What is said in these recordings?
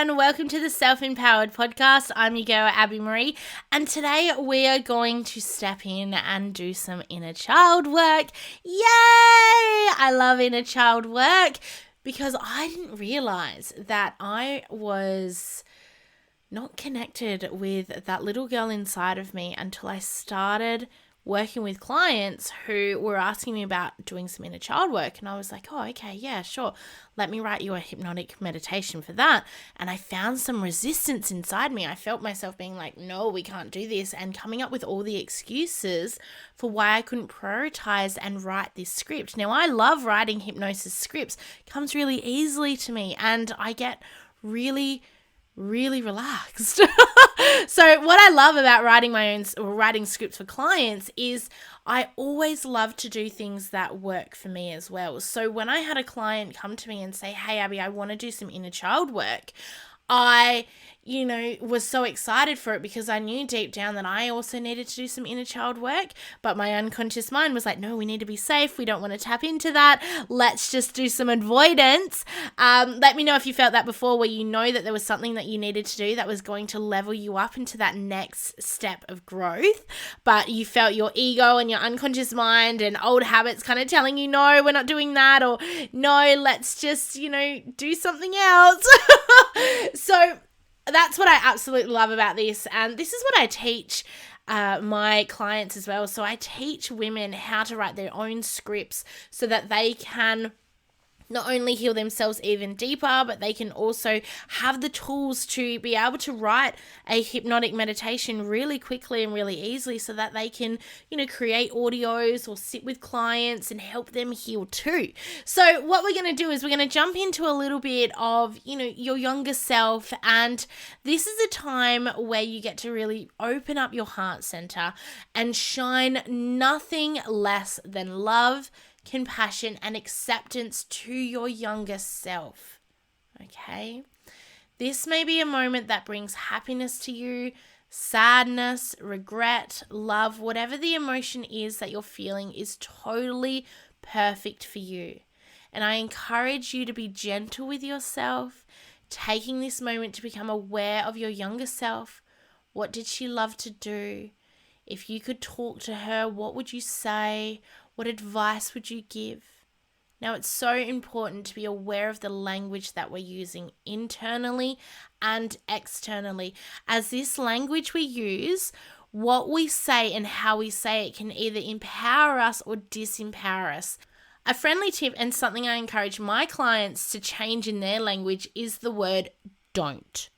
everyone. Welcome to the Self-Empowered Podcast. I'm your girl, Abby Marie, and today we are going to step in and do some inner child work. Yay! I love inner child work because I didn't realize that I was not connected with that little girl inside of me until I started working with clients who were asking me about doing some inner child work. And I was like, oh, okay, yeah, sure. Let me write you a hypnotic meditation for that. And I found some resistance inside me. I felt myself being like, no, we can't do this. And coming up with all the excuses for why I couldn't prioritize and write this script. Now, I love writing hypnosis scripts. It comes really easily to me. And I get really relaxed. So what I love about writing scripts for clients is I always love to do things that work for me as well. So when I had a client come to me and say, hey, Abby, I want to do some inner child work, I was so excited for it because I knew deep down that I also needed to do some inner child work, but my unconscious mind was like, no, we need to be safe. We don't want to tap into that. Let's just do some avoidance. Let me know if you felt that before, where you know that there was something that you needed to do that was going to level you up into that next step of growth, but you felt your ego and your unconscious mind and old habits kind of telling you, no, we're not doing that, or no, let's just, do something else. So that's what I absolutely love about this. And this is what I teach my clients as well. So I teach women how to write their own scripts so that they can not only heal themselves even deeper, but they can also have the tools to be able to write a hypnotic meditation really quickly and really easily so that they can, create audios or sit with clients and help them heal too. So what we're going to do is we're going to jump into a little bit of, your younger self. And this is a time where you get to really open up your heart center and shine nothing less than love, compassion, and acceptance to your younger self. Okay? This may be a moment that brings happiness to you, sadness, regret, love, whatever the emotion is that you're feeling is totally perfect for you. And I encourage you to be gentle with yourself, taking this moment to become aware of your younger self. What did she love to do? If you could talk to her, what would you say? What advice would you give? Now, it's so important to be aware of the language that we're using internally and externally, as this language we use, what we say and how we say it can either empower us or disempower us. A friendly tip and something I encourage my clients to change in their language is the word don't.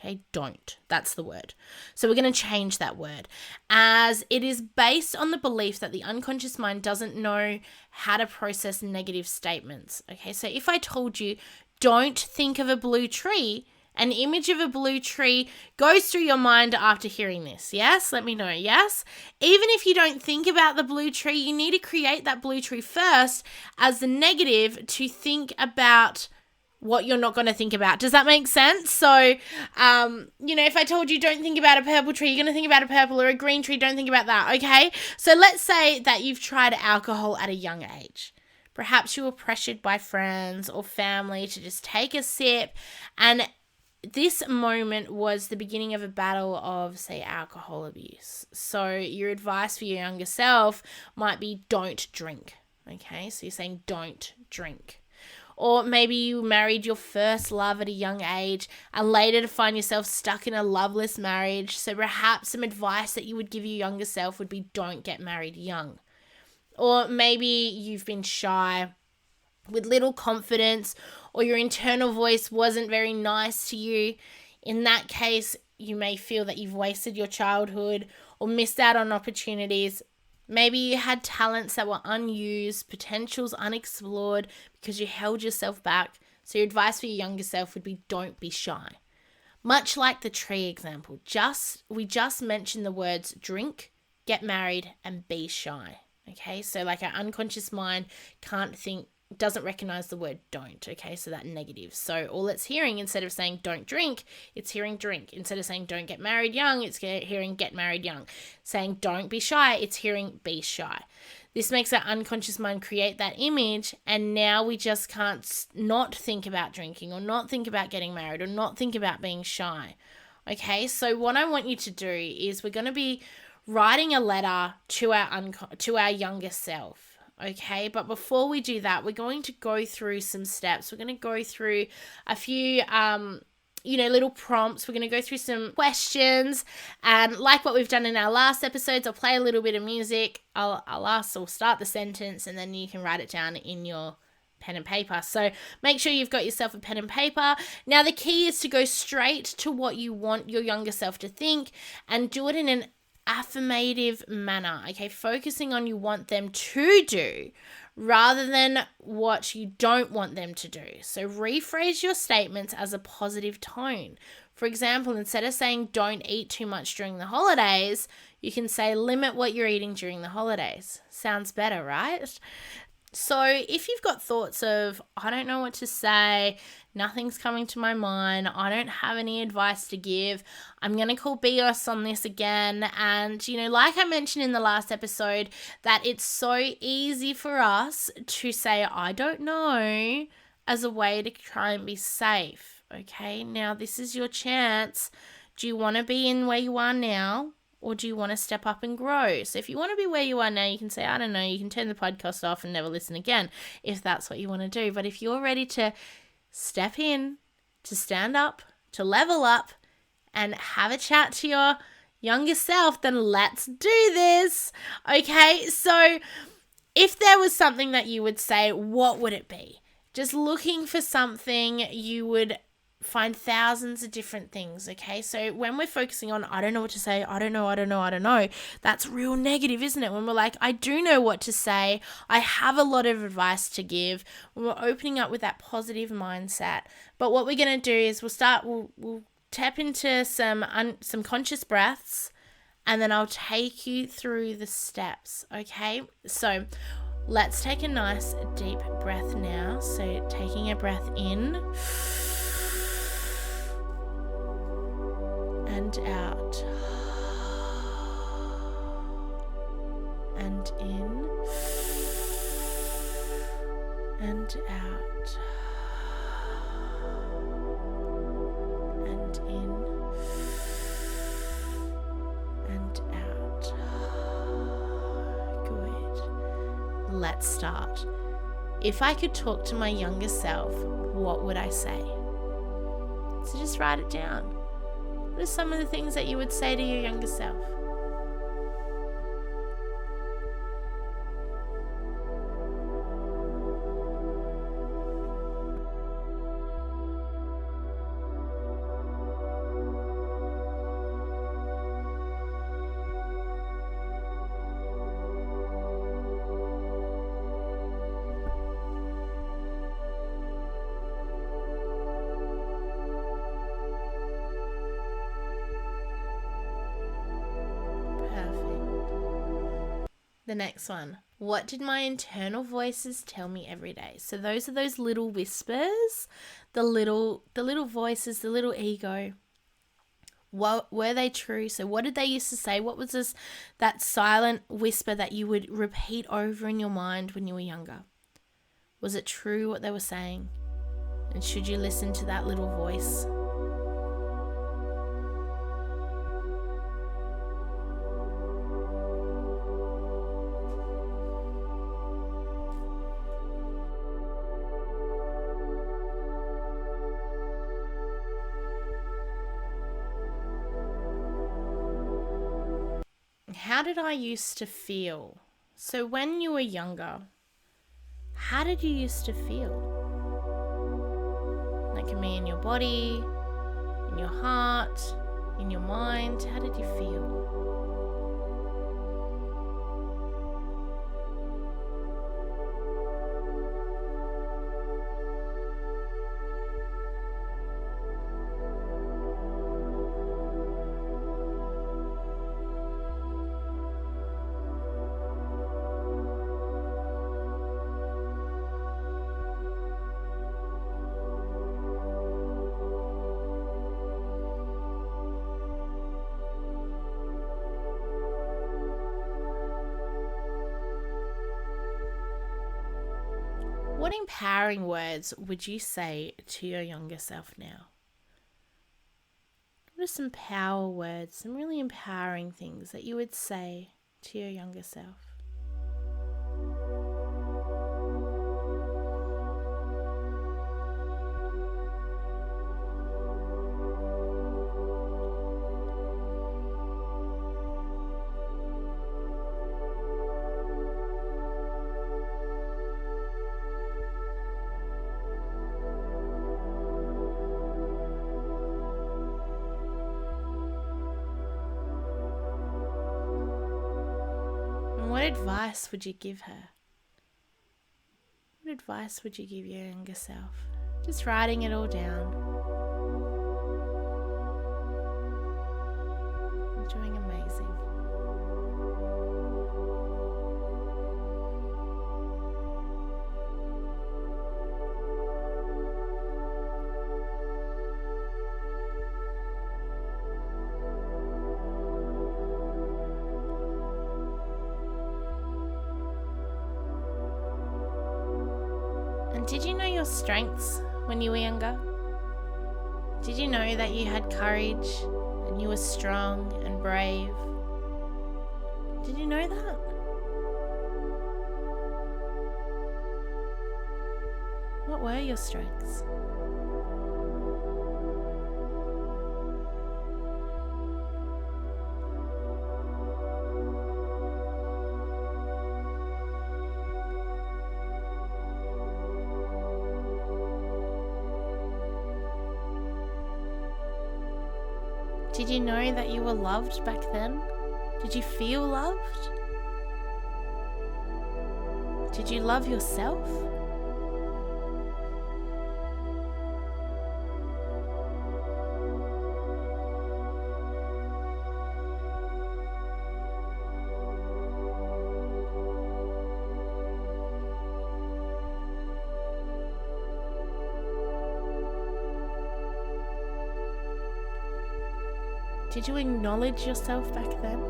Okay, don't. That's the word. So we're going to change that word, as it is based on the belief that the unconscious mind doesn't know how to process negative statements. Okay, so if I told you, don't think of a blue tree, an image of a blue tree goes through your mind after hearing this. Yes? Let me know. Yes? Even if you don't think about the blue tree, you need to create that blue tree first as the negative to think about what you're not going to think about. Does that make sense? So, if I told you don't think about a purple tree, you're going to think about a purple, or a green tree, don't think about that, okay? So let's say that you've tried alcohol at a young age. Perhaps you were pressured by friends or family to just take a sip, and this moment was the beginning of a battle of, say, alcohol abuse. So your advice for your younger self might be don't drink, okay? So you're saying don't drink. Or maybe you married your first love at a young age and later to find yourself stuck in a loveless marriage. So perhaps some advice that you would give your younger self would be don't get married young. Or maybe you've been shy with little confidence, or your internal voice wasn't very nice to you. In that case, you may feel that you've wasted your childhood or missed out on opportunities. Maybe you had talents that were unused, potentials unexplored because you held yourself back. So your advice for your younger self would be don't be shy. Much like the tree example, we just mentioned the words drink, get married, and be shy. Okay, so like our unconscious mind can't think doesn't recognize the word don't, okay? So that negative. So all it's hearing, instead of saying don't drink, it's hearing drink. Instead of saying don't get married young, it's hearing get married young. Saying don't be shy, it's hearing be shy. This makes our unconscious mind create that image, and now we just can't not think about drinking or not think about getting married or not think about being shy. Okay, so what I want you to do is we're going to be writing a letter to our younger self. Okay, but before we do that, we're going to go through some steps. We're going to go through a few little prompts. We're going to go through some questions, and like what we've done in our last episodes, I'll play a little bit of music. I'll start the sentence, and then you can write it down in your pen and paper. So make sure you've got yourself a pen and paper. Now the key is to go straight to what you want your younger self to think, and do it in an affirmative manner, okay? Focusing on you want them to do rather than what you don't want them to do. So rephrase your statements as a positive tone. For example, instead of saying don't eat too much during the holidays, you can say limit what you're eating during the holidays. Sounds better, right? So if you've got thoughts of, I don't know what to say, nothing's coming to my mind, I don't have any advice to give, I'm going to call BS on this again. And, like I mentioned in the last episode, that it's so easy for us to say, I don't know, as a way to try and be safe. Okay, now this is your chance. Do you want to be in where you are now? Or do you want to step up and grow? So if you want to be where you are now, you can say, I don't know, you can turn the podcast off and never listen again if that's what you want to do. But if you're ready to step in, to stand up, to level up, and have a chat to your younger self, then let's do this. Okay, so if there was something that you would say, what would it be? Just looking for something, you would find thousands of different things, okay? So when we're focusing on, I don't know what to say, I don't know, that's real negative, isn't it? When we're like, I do know what to say, I have a lot of advice to give, when we're opening up with that positive mindset. But what we're going to do is we'll tap into some conscious breaths, and then I'll take you through the steps, okay? So let's take a nice deep breath now. So taking a breath in and out, and in and out, and in and out. Good. Let's start. If I could talk to my younger self, what would I say? So just write it down. What are some of the things that you would say to your younger self? The next one. What did my internal voices tell me every day? So those are those little whispers, the little voices, the little ego. What were they true? So what did they used to say? What was that silent whisper that you would repeat over in your mind when you were younger? Was it true what they were saying? And should you listen to that little voice? How did I used to feel? So when you were younger, how did you used to feel? That can be in your body, in your heart, in your mind. How did you feel? What empowering words would you say to your younger self now? What are some power words, some really empowering things that you would say to your younger self? What advice would you give her? What advice would you give your younger self? Just writing it all down. You're doing amazing. And did you know your strengths when you were younger? Did you know that you had courage and you were strong and brave? Did you know that? What were your strengths? Did you know that you were loved back then? Did you feel loved? Did you love yourself? Did you acknowledge yourself back then?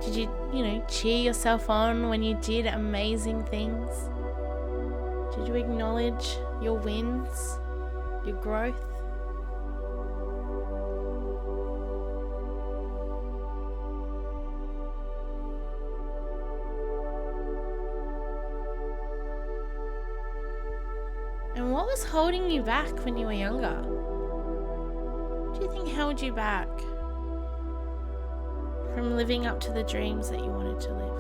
Did you, cheer yourself on when you did amazing things? Did you acknowledge your wins, your growth? And what was holding you back when you were younger? What do you think held you back from living up to the dreams that you wanted to live?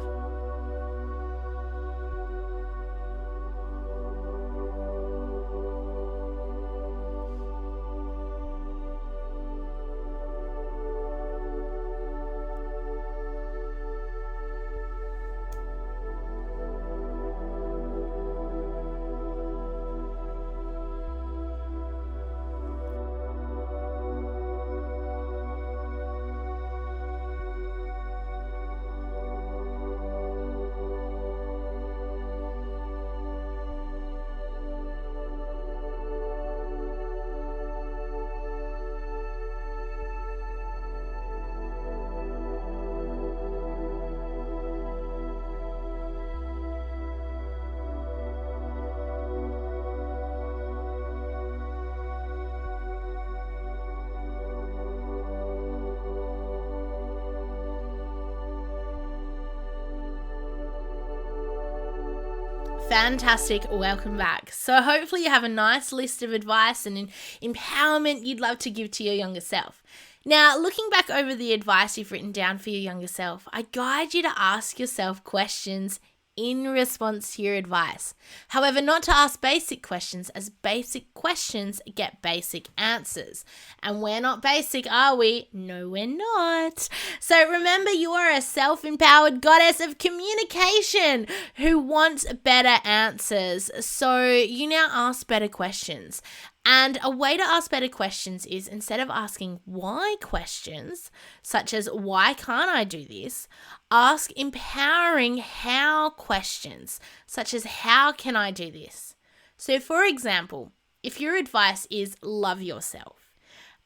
Fantastic. Welcome back. So hopefully you have a nice list of advice and empowerment you'd love to give to your younger self. Now, looking back over the advice you've written down for your younger self, I guide you to ask yourself questions in response to your advice. However, not to ask basic questions, as basic questions get basic answers. And we're not basic, are we? No, we're not. So remember, you are a self-empowered goddess of communication who wants better answers. So you now ask better questions. And a way to ask better questions is, instead of asking why questions, such as why can't I do this, ask empowering how questions, such as how can I do this? So for example, if your advice is love yourself,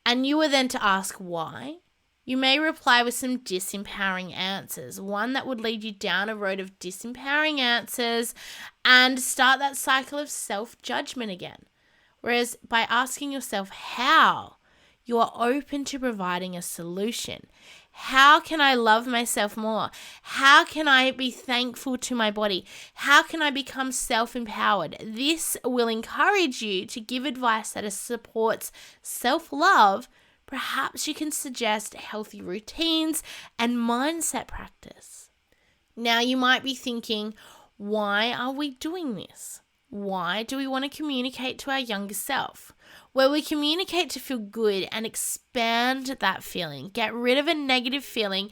and you were then to ask why, You may reply with some disempowering answers, one that would lead you down a road of disempowering answers and start that cycle of self-judgment again. Whereas by asking yourself how, you are open to providing a solution. How can I love myself more? How can I be thankful to my body? How can I become self-empowered? This will encourage you to give advice that supports self-love. Perhaps you can suggest healthy routines and mindset practice. Now you might be thinking, why are we doing this? Why do we want to communicate to our younger self? Well, we communicate to feel good and expand that feeling, get rid of a negative feeling,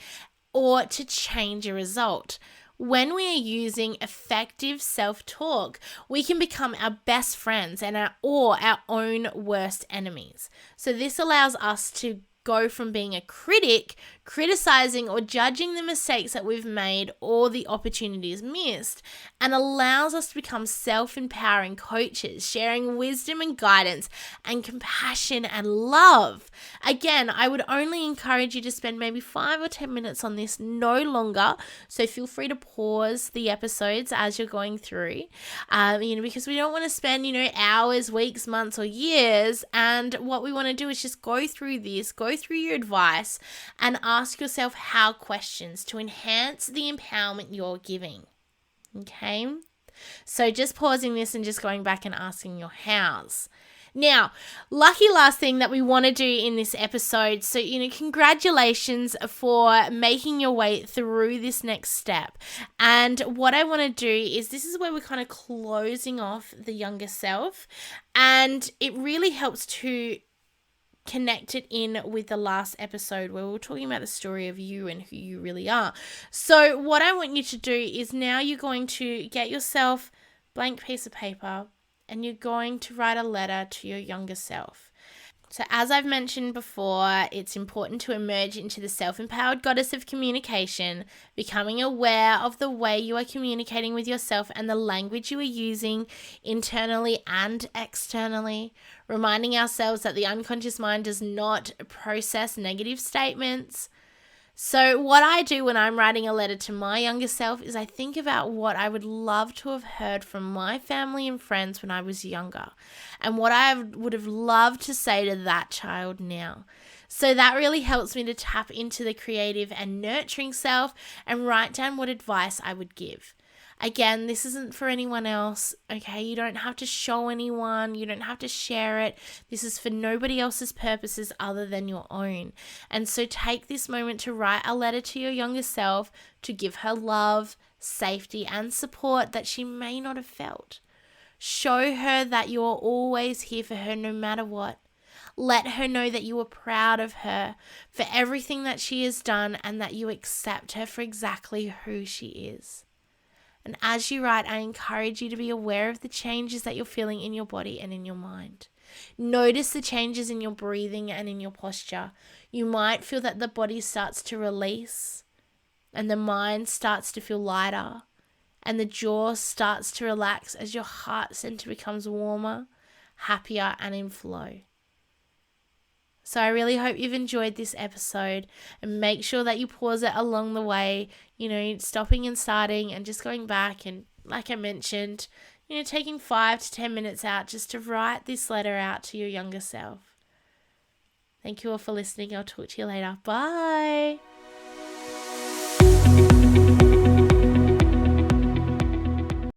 or to change a result. When we are using effective self-talk, we can become our best friends and our own worst enemies. So this allows us to go from being a critic, criticizing or judging the mistakes that we've made or the opportunities missed, and allows us to become self-empowering coaches, sharing wisdom and guidance and compassion and love. Again, I would only encourage you to spend maybe 5 or 10 minutes on this, no longer. So feel free to pause the episodes as you're going through, because we don't want to spend, hours, weeks, months, or years. And what we want to do is just go through this, go through your advice, and ask yourself how questions to enhance the empowerment you're giving. Okay? So just pausing this and just going back and asking your hows. Now, lucky last thing that we want to do in this episode. So, congratulations for making your way through this next step. And what I want to do is, this is where we're kind of closing off the younger self. And it really helps to connect it in with the last episode where we were talking about the story of you and who you really are. So what I want you to do is, now you're going to get yourself a blank piece of paper and you're going to write a letter to your younger self. So as I've mentioned before, it's important to emerge into the self-empowered goddess of communication, becoming aware of the way you are communicating with yourself and the language you are using internally and externally, reminding ourselves that the unconscious mind does not process negative statements. So what I do when I'm writing a letter to my younger self is I think about what I would love to have heard from my family and friends when I was younger, and what I would have loved to say to that child now. So that really helps me to tap into the creative and nurturing self and write down what advice I would give. Again, this isn't for anyone else, okay? You don't have to show anyone. You don't have to share it. This is for nobody else's purposes other than your own. And so take this moment to write a letter to your younger self to give her love, safety, and support that she may not have felt. Show her that you are always here for her no matter what. Let her know that you are proud of her for everything that she has done and that you accept her for exactly who she is. And as you write, I encourage you to be aware of the changes that you're feeling in your body and in your mind. Notice the changes in your breathing and in your posture. You might feel that the body starts to release and the mind starts to feel lighter and the jaw starts to relax as your heart center becomes warmer, happier, and in flow. So I really hope you've enjoyed this episode, and make sure that you pause it along the way, stopping and starting and just going back. And like I mentioned, taking 5 to 10 minutes out just to write this letter out to your younger self. Thank you all for listening. I'll talk to you later. Bye.